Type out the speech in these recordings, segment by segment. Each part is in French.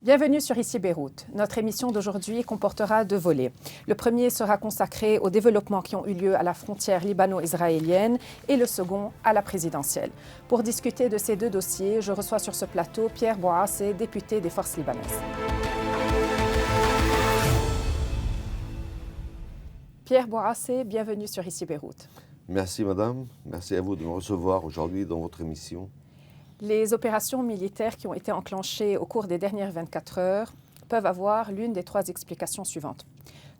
Bienvenue sur Ici Beyrouth. Notre émission d'aujourd'hui comportera 2 volets. Le premier sera consacré aux développements qui ont eu lieu à la frontière libano-israélienne et le second à la présidentielle. Pour discuter de ces 2 dossiers, je reçois sur ce plateau Pierre Bouassé, député des Forces libanaises. Pierre Bouassé, bienvenue sur Ici Beyrouth. Merci madame, merci à vous de me recevoir aujourd'hui dans votre émission. Les opérations militaires qui ont été enclenchées au cours des dernières 24 heures peuvent avoir l'une des 3 explications suivantes.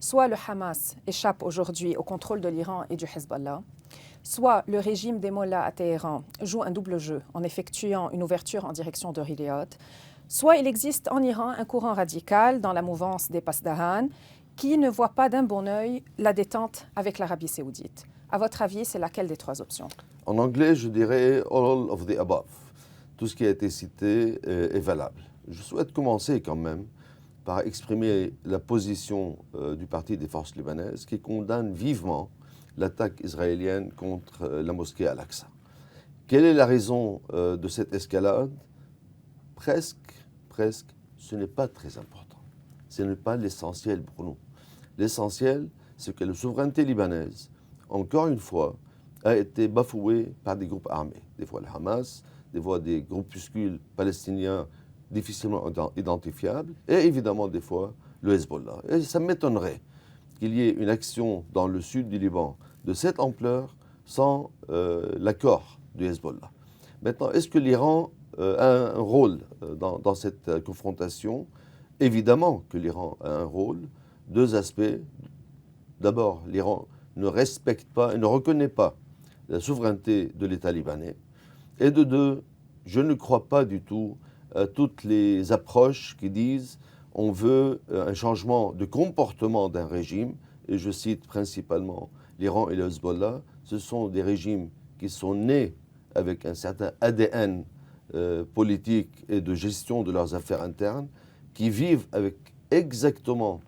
Soit le Hamas échappe aujourd'hui au contrôle de l'Iran et du Hezbollah, soit le régime des mollahs à Téhéran joue un double jeu en effectuant une ouverture en direction de Riyad, soit il existe en Iran un courant radical dans la mouvance des Pasdahan qui ne voit pas d'un bon œil la détente avec l'Arabie saoudite. À votre avis, c'est laquelle des 3 options? En anglais, je dirais all of the above. Tout ce qui a été cité est valable. Je souhaite commencer quand même par exprimer la position du Parti des Forces libanaises qui condamne vivement l'attaque israélienne contre la mosquée Al-Aqsa. Quelle est la raison de cette escalade? Presque, ce n'est pas très important. Ce n'est pas l'essentiel pour nous. L'essentiel, c'est que la souveraineté libanaise, encore une fois, a été bafouée par des groupes armés. Des fois le Hamas, des fois des groupuscules palestiniens difficilement identifiables, et évidemment des fois le Hezbollah. Et ça m'étonnerait qu'il y ait une action dans le sud du Liban de cette ampleur sans l'accord du Hezbollah. Maintenant, est-ce que l'Iran a un rôle dans cette confrontation? Évidemment que l'Iran a un rôle. 2 aspects. D'abord, l'Iran ne respecte pas et ne reconnaît pas la souveraineté de l'État libanais. Et de 2, je ne crois pas du tout à toutes les approches qui disent on veut un changement de comportement d'un régime, et je cite principalement l'Iran et le Hezbollah. Ce sont des régimes qui sont nés avec un certain ADN politique et de gestion de leurs affaires internes, qui vivent avec exactement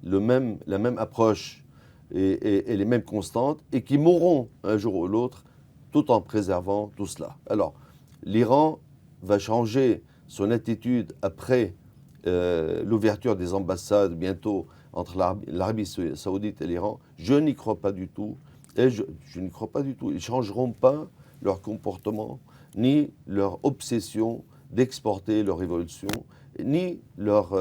la même approche et les mêmes constantes, et qui mourront un jour ou l'autre tout en préservant tout cela. Alors, l'Iran va changer son attitude après l'ouverture des ambassades bientôt entre l'Arabie saoudite et l'Iran. Je n'y crois pas du tout. Et je n'y crois pas du tout. Ils ne changeront pas leur comportement, ni leur obsession d'exporter leur révolution, ni leurs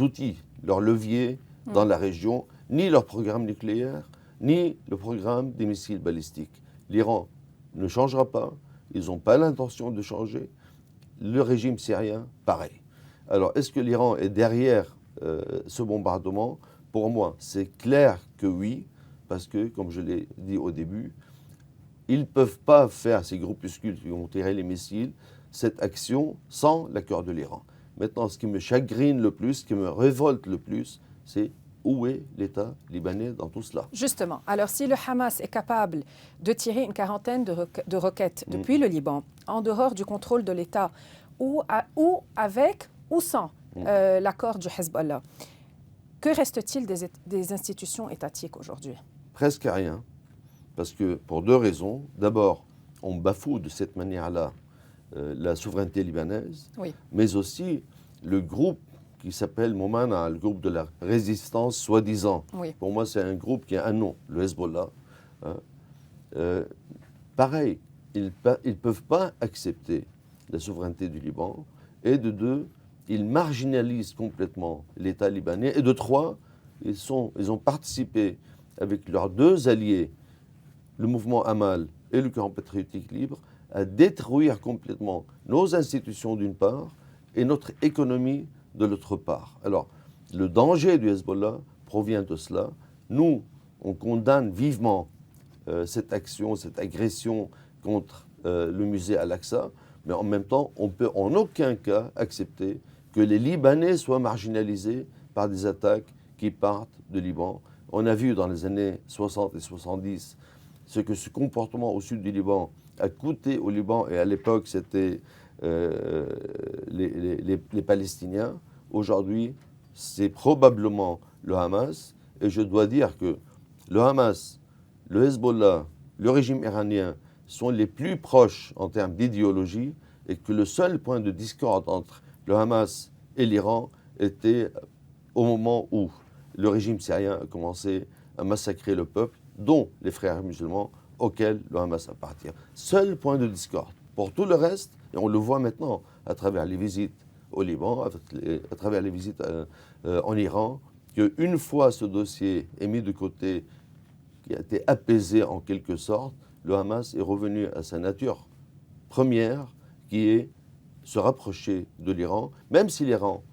outils, leurs leviers dans la région, ni leur programme nucléaire, ni le programme des missiles balistiques. L'Iran ne changera pas, ils n'ont pas l'intention de changer. Le régime syrien, pareil. Alors, est-ce que l'Iran est derrière ce bombardement? Pour moi, c'est clair que oui, parce que, comme je l'ai dit au début, ils ne peuvent pas faire, ces groupuscules qui ont tiré les missiles, cette action sans l'accord de l'Iran. Maintenant, ce qui me chagrine le plus, ce qui me révolte le plus, c'est où est l'État libanais dans tout cela? Justement, alors si le Hamas est capable de tirer une quarantaine de roquettes depuis le Liban, en dehors du contrôle de l'État, ou avec ou sans l'accord du Hezbollah, que reste-t-il des institutions étatiques aujourd'hui? Presque rien, parce que pour 2 raisons. D'abord, on bafoue de cette manière-là la souveraineté libanaise, oui, mais aussi le groupe qui s'appelle Momana, le groupe de la résistance soi-disant. Oui. Pour moi, c'est un groupe qui a un nom, le Hezbollah. Pareil, ils ne peuvent pas accepter la souveraineté du Liban. Et de 2, ils marginalisent complètement l'État libanais. Et de 3, ils ont participé avec leurs 2 alliés, le mouvement Amal et le Camp patriotique libre, à détruire complètement nos institutions d'une part et notre économie de l'autre part. Alors, le danger du Hezbollah provient de cela. Nous, on condamne vivement cette action, cette agression contre le musée Al-Aqsa, mais en même temps, on ne peut en aucun cas accepter que les Libanais soient marginalisés par des attaques qui partent du Liban. On a vu dans les années 60 et 70 ce que ce comportement au sud du Liban a coûté au Liban, et à l'époque, c'était les Palestiniens. Aujourd'hui, c'est probablement le Hamas, et je dois dire que le Hamas, le Hezbollah, le régime iranien sont les plus proches en termes d'idéologie, et que le seul point de discorde entre le Hamas et l'Iran était au moment où le régime syrien a commencé à massacrer le peuple, dont les frères musulmans auxquels le Hamas appartient. Seul point de discorde. Pour tout le reste, et on le voit maintenant à travers les visites au Liban, à travers les visites en Iran, qu'une fois ce dossier est mis de côté, qui a été apaisé en quelque sorte, le Hamas est revenu à sa nature première, qui est se rapprocher de l'Iran, même si l'Iran,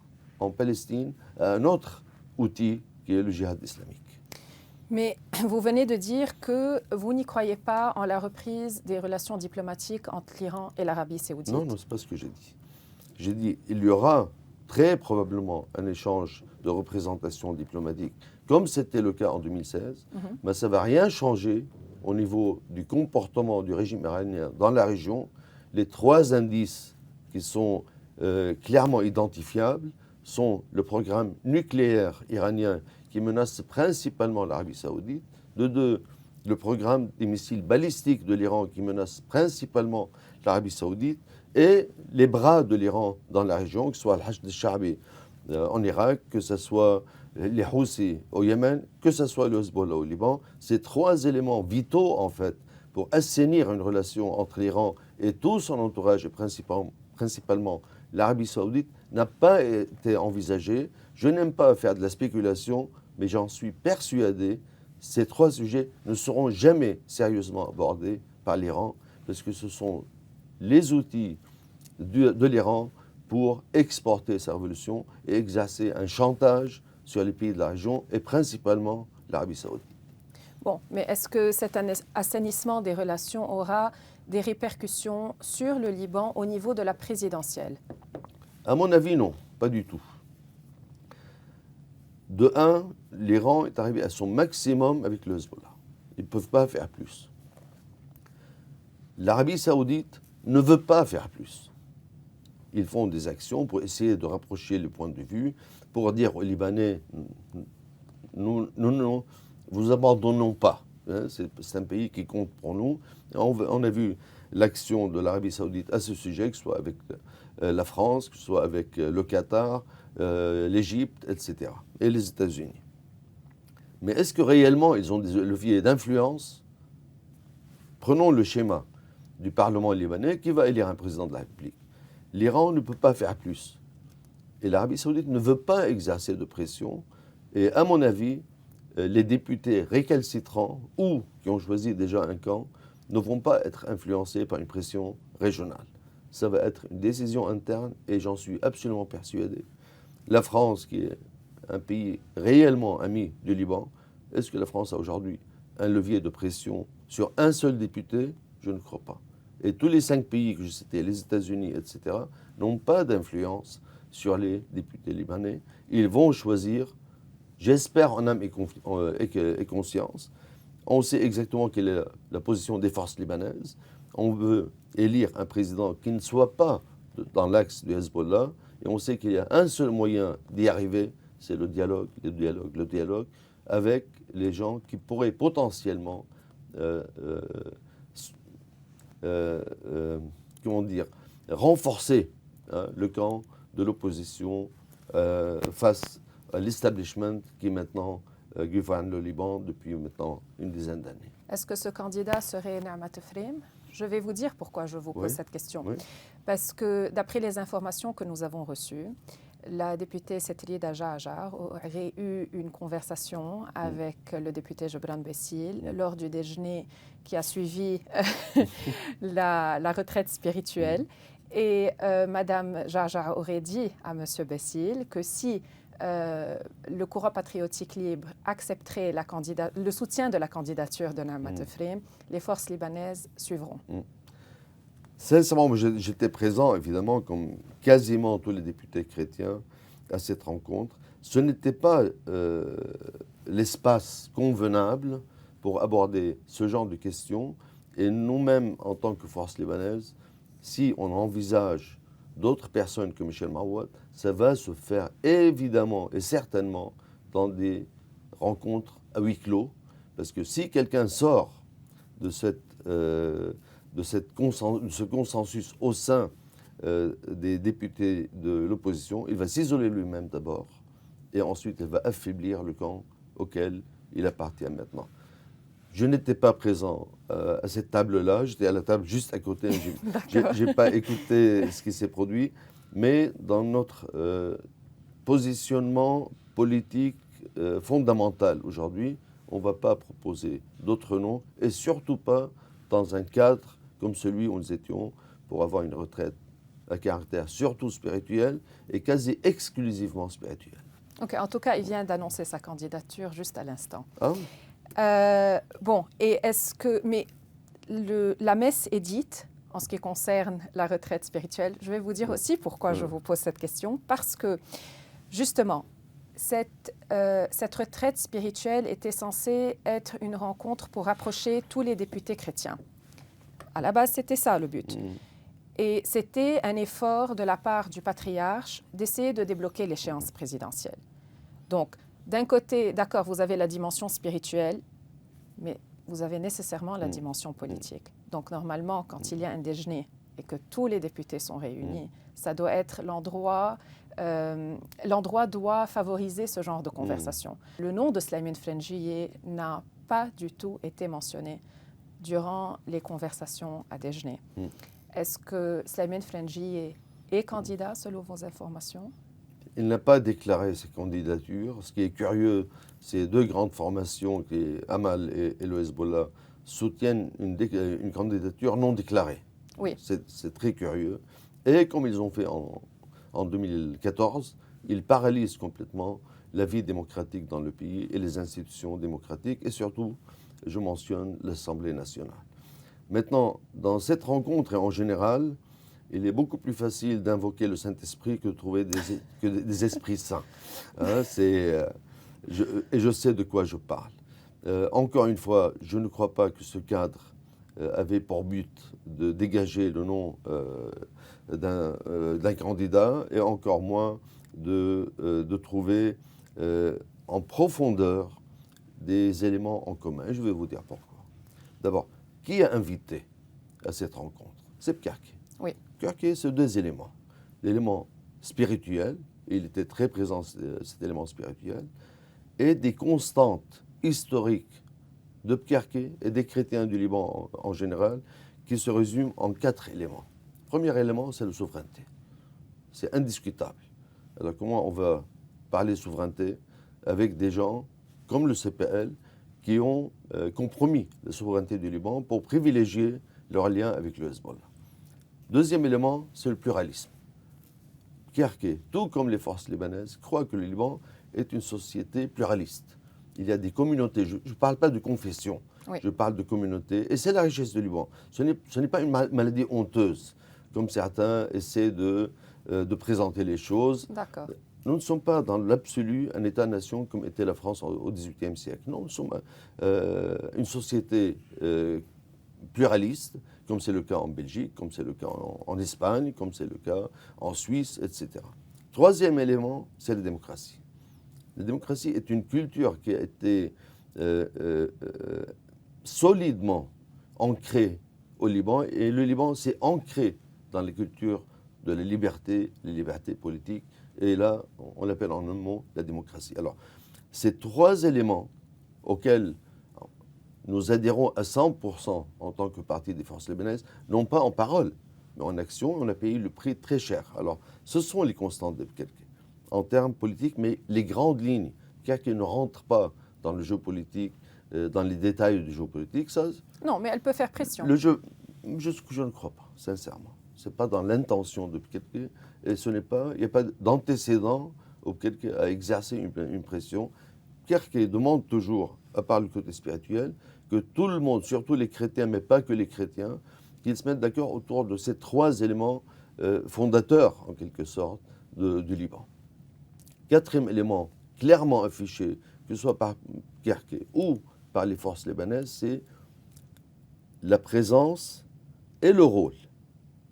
en Palestine, a un autre outil qui est le djihad islamique. Mais vous venez de dire que vous n'y croyez pas en la reprise des relations diplomatiques entre l'Iran et l'Arabie saoudite. Non, non, ce n'est pas ce que j'ai dit. J'ai dit il y aura très probablement un échange de représentation diplomatique, comme c'était le cas en 2016, mais ça ne va rien changer au niveau du comportement du régime iranien dans la région. Les trois indices qui sont clairement identifiables sont le programme nucléaire iranien qui menace principalement l'Arabie saoudite, de deux, le programme des missiles balistiques de l'Iran qui menace principalement l'Arabie saoudite, et les bras de l'Iran dans la région, que ce soit le Hashd al-Sha'bi en Irak, que ce soit les Houthis au Yémen, que ce soit le Hezbollah au Liban. Ces trois éléments vitaux, en fait, pour assainir une relation entre l'Iran et tout son entourage, et principalement l'Arabie saoudite, n'a pas été envisagé. Je n'aime pas faire de la spéculation, mais j'en suis persuadé, ces trois sujets ne seront jamais sérieusement abordés par l'Iran, parce que ce sont les outils de l'Iran pour exporter sa révolution et exercer un chantage sur les pays de la région et principalement l'Arabie saoudite. Bon, mais est-ce que cet assainissement des relations aura des répercussions sur le Liban au niveau de la présidentielle? À mon avis, non, pas du tout. De un, l'Iran est arrivé à son maximum avec le Hezbollah. Ils ne peuvent pas faire plus. L'Arabie saoudite ne veut pas faire plus. Ils font des actions pour essayer de rapprocher les points de vue, pour dire aux Libanais, nous vous abandonnons pas. C'est un pays qui compte pour nous. On a vu l'action de l'Arabie saoudite à ce sujet, que ce soit avec la France, que ce soit avec le Qatar, l'Égypte, etc. et les États-Unis. Mais est-ce que réellement ils ont des leviers d'influence? Prenons le schéma du Parlement libanais qui va élire un président de la République. L'Iran ne peut pas faire plus. Et l'Arabie saoudite ne veut pas exercer de pression. Et à mon avis, les députés récalcitrants ou qui ont choisi déjà un camp ne vont pas être influencés par une pression régionale. Ça va être une décision interne et j'en suis absolument persuadé. La France, qui est un pays réellement ami du Liban, est-ce que la France a aujourd'hui un levier de pression sur un seul député? Je ne crois pas. Et tous les 5 pays que je citais, les États-Unis, etc., n'ont pas d'influence sur les députés libanais. Ils vont choisir, j'espère en âme et conscience. On sait exactement quelle est la position des forces libanaises. On veut élire un président qui ne soit pas dans l'axe du Hezbollah. Et on sait qu'il y a un seul moyen d'y arriver, c'est le dialogue avec les gens qui pourraient potentiellement renforcer le camp de l'opposition face à l'establishment qui maintenant gouverne le Liban depuis maintenant une dizaine d'années. Est-ce que ce candidat serait Naama Tefrim? Je vais vous dire pourquoi je vous pose cette question. Oui. Parce que d'après les informations que nous avons reçues, la députée Setrida Jaajar aurait eu une conversation avec le député Gebran Bessil lors du déjeuner qui a suivi la retraite spirituelle. Et Madame Jaajar aurait dit à Monsieur Bessil que si le courant patriotique libre accepterait le soutien de la candidature de Naama Tefrim, les forces libanaises suivront. Sincèrement, j'étais présent, évidemment, comme quasiment tous les députés chrétiens, à cette rencontre. Ce n'était pas l'espace convenable pour aborder ce genre de questions. Et nous-mêmes, en tant que force libanaise, si on envisage d'autres personnes que Michel Marouad, ça va se faire évidemment et certainement dans des rencontres à huis clos. Parce que si quelqu'un sort de ce consensus au sein des députés de l'opposition, il va s'isoler lui-même d'abord, et ensuite il va affaiblir le camp auquel il appartient maintenant. Je n'étais pas présent à cette table-là, j'étais à la table juste à côté, je n'ai pas écouté ce qui s'est produit, mais dans notre positionnement politique fondamental aujourd'hui, on ne va pas proposer d'autres noms, et surtout pas dans un cadre comme celui où nous étions, pour avoir une retraite à caractère surtout spirituel et quasi exclusivement spirituel. Ok, en tout cas, il vient d'annoncer sa candidature juste à l'instant. Ah, Bon, et est-ce que... Mais la messe est dite en ce qui concerne la retraite spirituelle. Je vais vous dire aussi pourquoi je vous pose cette question. Parce que, justement, cette retraite spirituelle était censée être une rencontre pour rapprocher tous les députés chrétiens. À la base, c'était ça le but. Et c'était un effort de la part du patriarche d'essayer de débloquer l'échéance présidentielle. Donc, d'un côté, d'accord, vous avez la dimension spirituelle, mais vous avez nécessairement la dimension politique. Donc, normalement, quand il y a un déjeuner et que tous les députés sont réunis, ça doit être l'endroit doit favoriser ce genre de conversation. Le nom de Slimane Frangieh n'a pas du tout été mentionné durant les conversations à déjeuner. Est-ce que Slimane Frangieh est candidat selon vos informations? Il n'a pas déclaré ses candidatures. Ce qui est curieux, ces deux grandes formations, qui est Amal et le Hezbollah, soutiennent une candidature non déclarée. Oui. C'est très curieux. Et comme ils ont fait en 2014, ils paralysent complètement la vie démocratique dans le pays et les institutions démocratiques, et surtout, je mentionne l'Assemblée nationale. Maintenant, dans cette rencontre et en général, il est beaucoup plus facile d'invoquer le Saint-Esprit que de trouver des esprits saints. Hein, et je sais de quoi je parle. Encore une fois, je ne crois pas que ce cadre avait pour but de dégager le nom d'un candidat, et encore moins de trouver en profondeur des éléments en commun. Et je vais vous dire pourquoi. D'abord, qui a invité à cette rencontre? C'est Pkake. Oui. Pkake, c'est deux éléments. L'élément spirituel, et il était très présent, cet élément spirituel, et des constantes historiques de Pkake et des chrétiens du Liban en général, qui se résument en 4 éléments. Premier élément, c'est la souveraineté. C'est indiscutable. Alors comment on va parler souveraineté avec des gens comme le CPL qui ont compromis la souveraineté du Liban pour privilégier leur lien avec le Hezbollah? Deuxième élément, c'est le pluralisme. Pkake, tout comme les forces libanaises, croit que le Liban est une société pluraliste. Il y a des communautés, je ne parle pas de confession, oui. Je parle de communautés, et c'est la richesse du Liban. Ce n'est pas une maladie honteuse, comme certains essaient de présenter les choses. D'accord. Nous ne sommes pas dans l'absolu un État-nation comme était la France au XVIIIe siècle. Non, nous sommes une société pluraliste, comme c'est le cas en Belgique, comme c'est le cas en Espagne, comme c'est le cas en Suisse, etc. Troisième élément, c'est la démocratie. La démocratie est une culture qui a été solidement ancrée au Liban, et le Liban s'est ancré dans les cultures de la liberté, les libertés politiques, et là, on l'appelle en un mot la démocratie. Alors, ces trois éléments auxquels nous adhérons à 100% en tant que parti des forces libanaises, non pas en parole, mais en action, on a payé le prix très cher. Alors, ce sont les constantes de Pkake en termes politiques, mais les grandes lignes, Pkake ne rentre pas dans le jeu politique, dans les détails du jeu politique. Ça, non, mais elle peut faire pression. Le jeu, je ne crois pas, sincèrement. Ce n'est pas dans l'intention de Pkake, et il n'y a pas d'antécédent au Pkake à exercer une pression. Pkake demande toujours, à part le côté spirituel, que tout le monde, surtout les chrétiens, mais pas que les chrétiens, qu'ils se mettent d'accord autour de ces trois éléments fondateurs, en quelque sorte, du Liban. Quatrième élément, clairement affiché, que ce soit par Pkake ou par les forces libanaises, c'est la présence et le rôle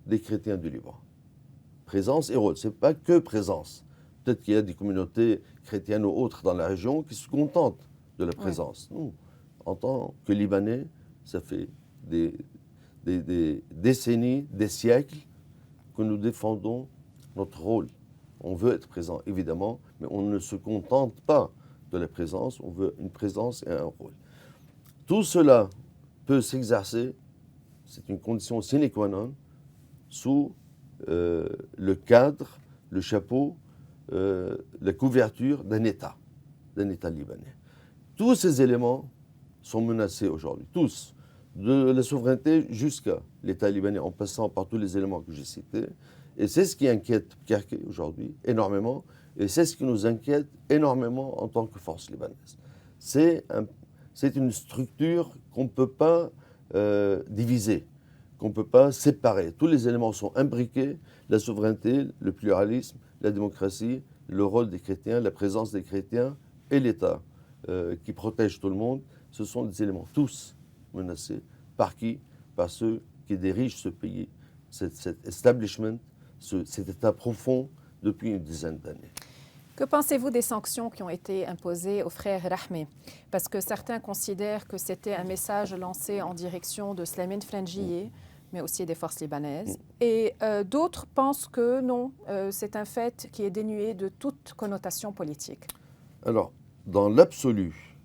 des chrétiens du Liban. Présence et rôle, ce n'est pas que présence. Peut-être qu'il y a des communautés chrétiennes ou autres dans la région qui se contentent de la présence. Oui. Nous, en tant que Libanais, ça fait des décennies, des siècles que nous défendons notre rôle. On veut être présent, évidemment, mais on ne se contente pas de la présence, on veut une présence et un rôle. Tout cela peut s'exercer, c'est une condition sine qua non, sous le cadre, le chapeau, la couverture d'un État libanais. Tous ces éléments sont menacés aujourd'hui, tous, de la souveraineté jusqu'à l'État libanais, en passant par tous les éléments que j'ai cités. Et c'est ce qui inquiète Kerké aujourd'hui énormément, et c'est ce qui nous inquiète énormément en tant que force libanaise. C'est une structure qu'on ne peut pas diviser, qu'on ne peut pas séparer. Tous les éléments sont imbriqués, la souveraineté, le pluralisme, la démocratie, le rôle des chrétiens, la présence des chrétiens et l'État qui protège tout le monde. Ce sont des éléments tous menacés. Par qui? Par ceux qui dirigent ce pays, cet establishment, cet État profond depuis une dizaine d'années. Que pensez-vous des sanctions qui ont été imposées aux frères Rahmi? Parce que certains considèrent que c'était un message lancé en direction de Slimane Frangieh, mais aussi des forces libanaises. Et d'autres pensent que non, c'est un fait qui est dénué de toute connotation politique. Alors, dans l'absolu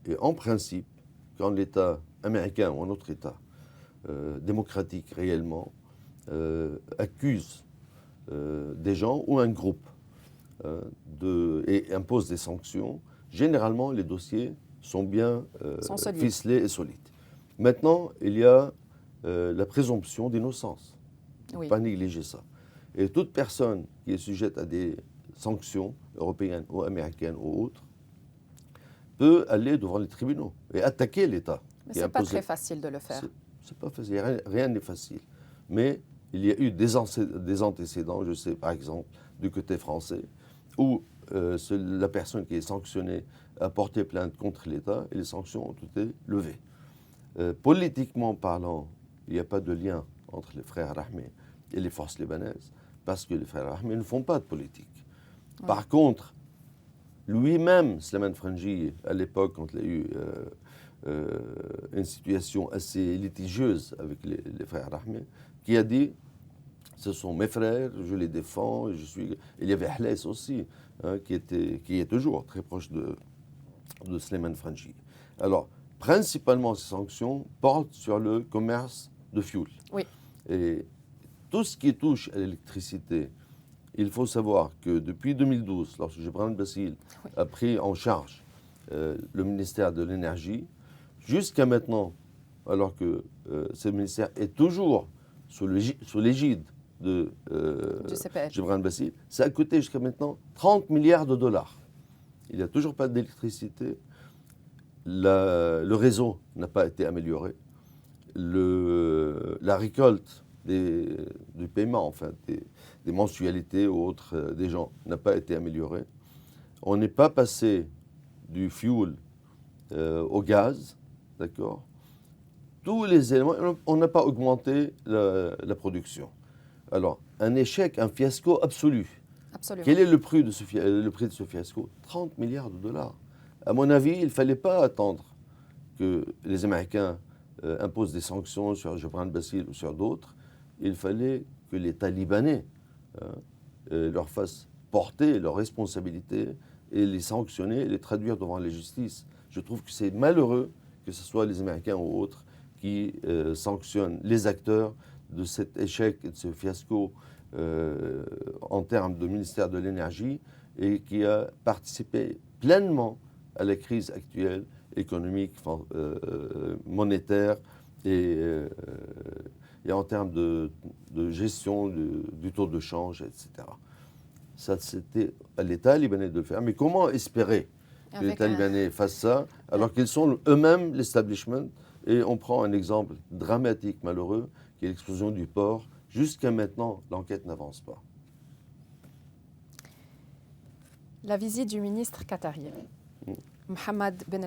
et en principe, quand l'État américain ou un autre État démocratique réellement accuse des gens ou un groupe et impose des sanctions, généralement les dossiers sont bien ficelés et solides. Maintenant, il y a la présomption d'innocence. Il ne faut pas négliger ça. Et toute personne qui est sujette à des sanctions européennes ou américaines ou autres peut aller devant les tribunaux et attaquer l'État. Mais ce n'est pas très facile de le faire. C'est pas facile, rien n'est facile. Mais il y a eu des antécédents, je sais par exemple, du côté français, où la personne qui est sanctionnée a porté plainte contre l'État et les sanctions ont été levées. Politiquement parlant, il n'y a pas de lien entre les frères Rahmi et les forces libanaises, parce que les frères Rahmi ne font pas de politique. Oui. Par contre, lui-même, Slimane Frangieh, à l'époque, quand il a eu une situation assez litigieuse avec les frères Rahmi, qui a dit « ce sont mes frères, je les défends ». Il y avait Hlès aussi, hein, qui est toujours très proche de Slimane Frangieh. Alors, principalement, ces sanctions portent sur le commerce de fioul. Oui. Et tout ce qui touche à l'électricité, il faut savoir que depuis 2012, lorsque Gebran Bassil a pris en charge le ministère de l'Énergie, jusqu'à maintenant, alors que ce ministère est toujours sous l'égide de Gebran Bassil, ça a coûté jusqu'à maintenant 30 milliards de dollars. Il n'y a toujours pas d'électricité. Le réseau n'a pas été amélioré. La récolte du paiement, enfin, des mensualités ou autres des gens n'a pas été améliorée. On n'est pas passé du fioul au gaz, d'accord? Tous les éléments, on n'a pas augmenté la production. Alors, un échec, un fiasco absolu. Absolument. Quel est le prix de ce fiasco? 30 milliards de dollars. À mon avis, il ne fallait pas attendre que les Américains imposent des sanctions sur Gebran Bassil ou sur d'autres. Il fallait que l'État libanais leur fasse porter leurs responsabilités et les sanctionner et les traduire devant la justice. Je trouve que c'est malheureux que ce soit les Américains ou autres qui sanctionnent les acteurs de cet échec et de ce fiasco en termes de ministère de l'Énergie et qui a participé pleinement à la crise actuelle économique, monétaire et en termes de gestion du taux de change, etc. Ça, c'était à l'État libanais de le faire. Mais comment espérer que l'État libanais fasse ça alors qu'ils sont eux-mêmes l'establishment? Et on prend un exemple dramatique, malheureux, qui est l'explosion du port. Jusqu'à maintenant, l'enquête n'avance pas. La visite du ministre qatarien, Mohamed Ben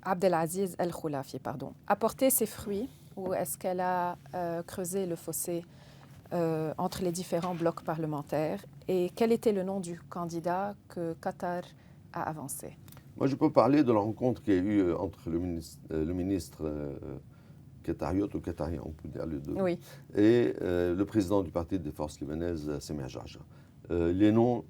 Abdelaziz Al Khoulafi, a porté ses fruits ou est-ce qu'elle a creusé le fossé entre les différents blocs parlementaires? Et quel était le nom du candidat que Qatar a avancé? Moi, je peux parler de la rencontre qu'il y a eu entre le ministre qatariotes ou qatariens, on peut dire les deux, Oui. et le président du Parti des forces libanaises, Samir Jarja. Les noms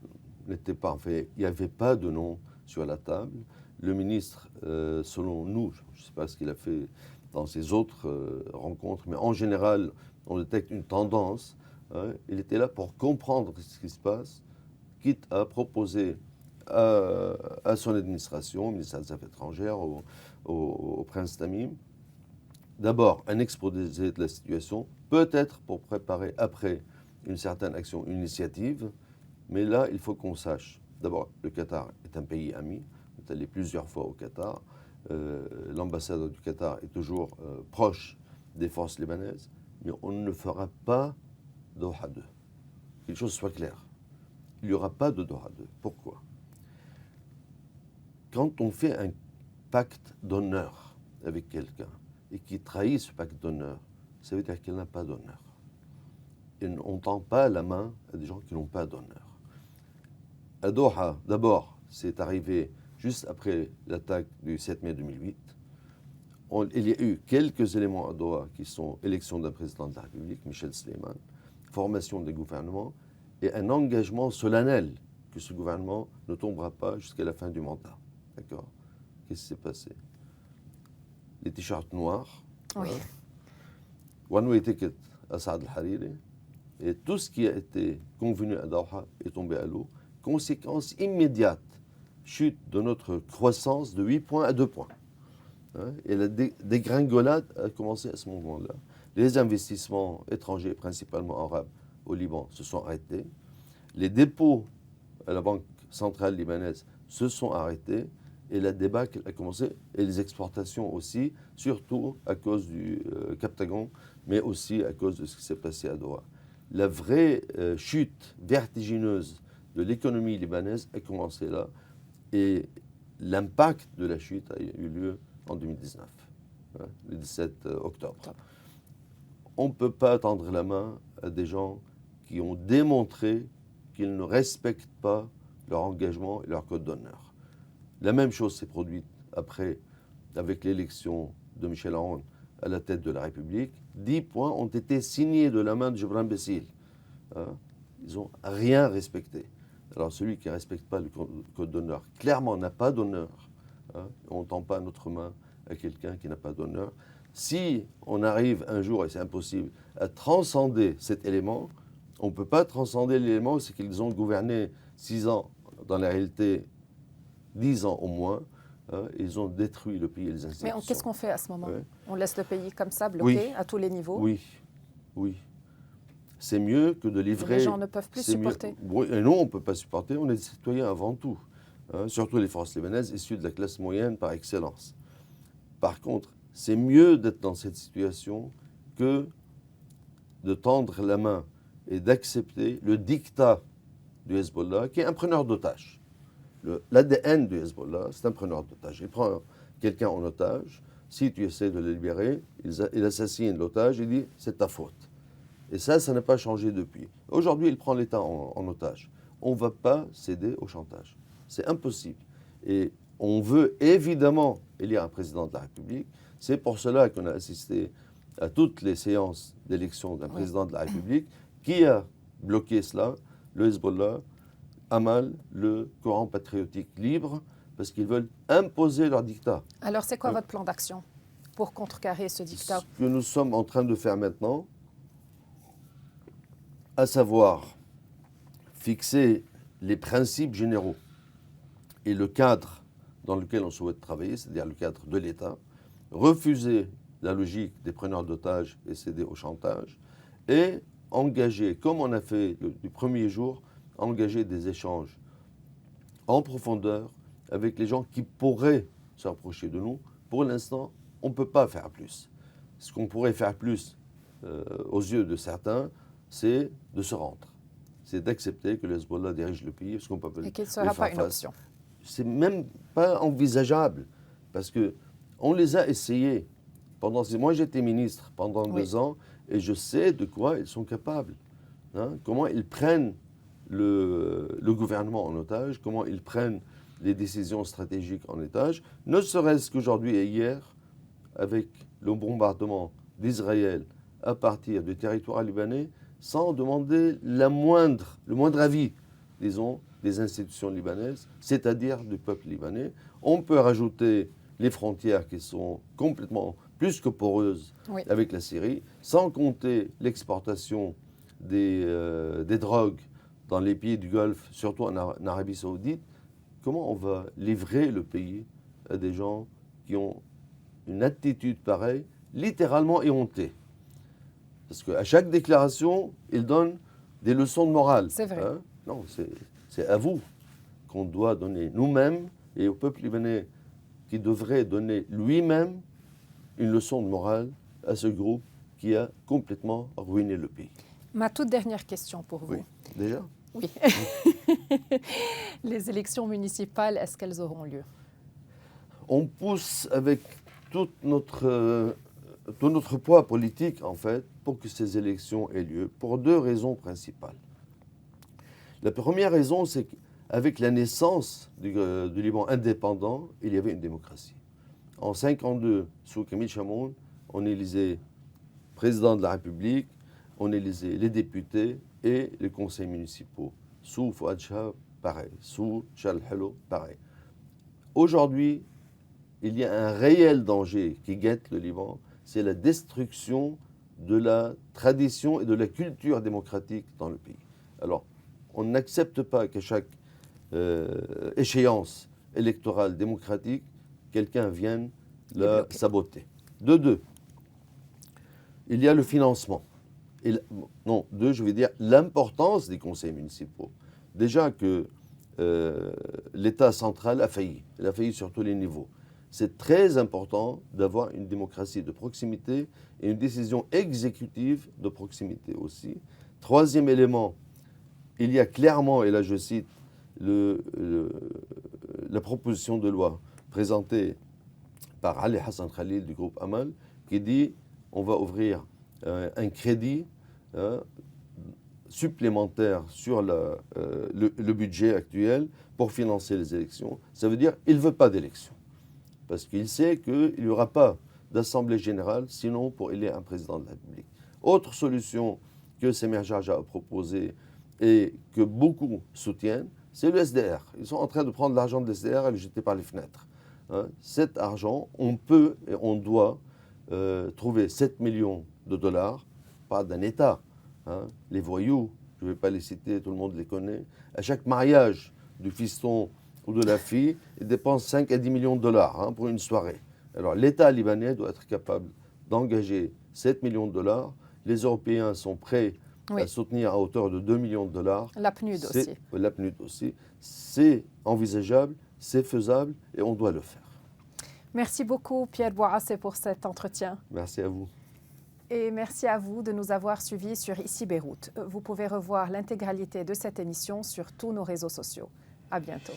n'étaient pas, en fait, il n'y avait pas de nom sur la table. Le ministre, selon nous, je ne sais pas ce qu'il a fait dans ses autres rencontres, mais en général, on détecte une tendance. Hein, il était là pour comprendre ce qui se passe, quitte à proposer à son administration, au ministère des Affaires étrangères, au prince Tamim, d'abord un exposé de la situation, peut-être pour préparer après une certaine action, une initiative, mais là, il faut qu'on sache. D'abord, le Qatar est un pays ami. On est allé plusieurs fois au Qatar. L'ambassadeur du Qatar est toujours proche des forces libanaises, mais on ne fera pas Doha 2. Que les choses soient claires. Il n'y aura pas de Doha 2. Pourquoi? Quand on fait un pacte d'honneur avec quelqu'un et qui trahit ce pacte d'honneur, ça veut dire qu'il n'a pas d'honneur. Et on ne tend pas la main à des gens qui n'ont pas d'honneur. À Doha, d'abord, c'est arrivé juste après l'attaque du 7 mai 2008. Il y a eu quelques éléments à Doha qui sont élection d'un président de la République, Michel Sleiman, formation des gouvernements et un engagement solennel que ce gouvernement ne tombera pas jusqu'à la fin du mandat. D'accord? Qu'est-ce qui s'est passé? Les t-shirts noirs, Oui. One Way Ticket à Saad al-Hariri, et tout ce qui a été convenu à Doha est tombé à l'eau. Conséquence immédiate, chute de notre croissance de 8 points à 2 points. Hein, et la dégringolade a commencé à ce moment-là. Les investissements étrangers, principalement arabes, au Liban, se sont arrêtés. Les dépôts à la Banque centrale libanaise se sont arrêtés. Et la débâcle a commencé, et les exportations aussi, surtout à cause du Captagon, mais aussi à cause de ce qui s'est passé à Doha. La vraie chute vertigineuse de l'économie libanaise a commencé là, et l'impact de la chute a eu lieu en 2019, hein, le 17 octobre. On ne peut pas tendre la main à des gens qui ont démontré qu'ils ne respectent pas leur engagement et leur code d'honneur. La même chose s'est produite après, avec l'élection de Michel Aoun à la tête de la République. 10 points ont été signés de la main de Gebran Bessil. Hein, ils n'ont rien respecté. Alors celui qui ne respecte pas le code d'honneur, clairement n'a pas d'honneur. Hein, on ne tend pas notre main à quelqu'un qui n'a pas d'honneur. Si on arrive un jour, et c'est impossible, à transcender cet élément, on ne peut pas transcender l'élément, c'est qu'ils ont gouverné 6 ans, dans la réalité 10 ans au moins, hein, ils ont détruit le pays et les institutions. Mais qu'est-ce qu'on fait à ce moment? Ouais. On laisse le pays comme ça, bloqué, à tous les niveaux? Oui, oui. C'est mieux que de livrer... Les gens ne peuvent plus supporter. Oui, et non, on ne peut pas supporter, on est des citoyens avant tout. Hein, surtout les forces libanaises issues de la classe moyenne par excellence. Par contre, c'est mieux d'être dans cette situation que de tendre la main et d'accepter le diktat du Hezbollah, qui est un preneur d'otages. L'ADN du Hezbollah, c'est un preneur d'otages. Il prend quelqu'un en otage, si tu essaies de le libérer, il assassine l'otage, il dit « c'est ta faute ». Et ça n'a pas changé depuis. Aujourd'hui, il prend l'État en otage. On ne va pas céder au chantage. C'est impossible. Et on veut évidemment élire un président de la République. C'est pour cela qu'on a assisté à toutes les séances d'élection d'un président de la République. Qui a bloqué cela? Le Hezbollah, Amal, le Coran patriotique libre, parce qu'ils veulent imposer leur dictat. Alors, c'est quoi votre plan d'action pour contrecarrer ce dictat? Ce que nous sommes en train de faire maintenant, à savoir fixer les principes généraux et le cadre dans lequel on souhaite travailler, c'est-à-dire le cadre de l'État, refuser la logique des preneurs d'otages et céder au chantage, et engager, comme on a fait du premier jour, engager des échanges en profondeur avec les gens qui pourraient se rapprocher de nous. Pour l'instant, on ne peut pas faire plus. Ce qu'on pourrait faire plus, aux yeux de certains, c'est de se rendre. C'est d'accepter que le Hezbollah dirige le pays. Parce qu'on peut et qu'il ne sera pas une option. C'est même pas envisageable. Parce qu'on les a essayés. Moi, j'étais ministre pendant 2 ans et je sais de quoi ils sont capables. Hein, comment ils prennent le gouvernement en otage, comment ils prennent les décisions stratégiques en otage, ne serait-ce qu'aujourd'hui et hier, avec le bombardement d'Israël à partir du territoire libanais sans demander le moindre avis, disons, des institutions libanaises, c'est-à-dire du peuple libanais. On peut rajouter les frontières qui sont complètement plus que poreuses avec la Syrie, sans compter l'exportation des drogues dans les pays du Golfe, surtout en Arabie Saoudite. Comment on va livrer le pays à des gens qui ont une attitude pareille, littéralement éhontée? Parce qu'à chaque déclaration, ils donnent des leçons de morale. C'est vrai. Hein? Non, c'est à vous qu'on doit donner nous-mêmes et au peuple libanais qui devrait donner lui-même une leçon de morale à ce groupe qui a complètement ruiné le pays. Ma toute dernière question pour vous. Oui, déjà? Oui. Les élections municipales, est-ce qu'elles auront lieu? On pousse avec tout notre poids politique, en fait, pour que ces élections aient lieu, pour deux raisons principales. La première raison, c'est qu'avec la naissance du Liban indépendant, il y avait une démocratie. En 1952, sous Camille Chamoun, on élisait président de la République, on élisait les députés et les conseils municipaux. Sous Fouad Chahab, pareil. Sous Charles Hello, pareil. Aujourd'hui, il y a un réel danger qui guette le Liban, c'est la destruction de la tradition et de la culture démocratique dans le pays. Alors, on n'accepte pas qu'à chaque échéance électorale démocratique, quelqu'un vienne la saboter. De deux, il y a le financement. Je veux dire l'importance des conseils municipaux. Déjà que l'État central a failli. Il a failli sur tous les niveaux. C'est très important d'avoir une démocratie de proximité et une décision exécutive de proximité aussi. Troisième élément, il y a clairement, et là je cite, la proposition de loi présentée par Ali Hassan Khalil du groupe Amal qui dit on va ouvrir un crédit supplémentaire sur le budget actuel pour financer les élections. Ça veut dire qu'il ne veut pas d'élections. Parce qu'il sait qu'il n'y aura pas d'assemblée générale, sinon pour élire un président de la République. Autre solution que Samer Jarja a proposée et que beaucoup soutiennent, c'est le SDR. Ils sont en train de prendre l'argent de l'SDR et le jeter par les fenêtres. Cet argent, on peut et on doit trouver 7 millions de dollars, pas d'un État. Les voyous, je ne vais pas les citer, tout le monde les connaît. À chaque mariage du fiston ou de la fille, ils dépensent 5 à 10 millions de dollars pour une soirée. Alors l'État libanais doit être capable d'engager 7 millions de dollars. Les Européens sont prêts à soutenir à hauteur de 2 millions de dollars. La PNUD aussi. La PNUD aussi. C'est envisageable, c'est faisable et on doit le faire. Merci beaucoup Pierre Bouassé pour cet entretien. Merci à vous. Et merci à vous de nous avoir suivis sur Ici Beyrouth. Vous pouvez revoir l'intégralité de cette émission sur tous nos réseaux sociaux. À bientôt.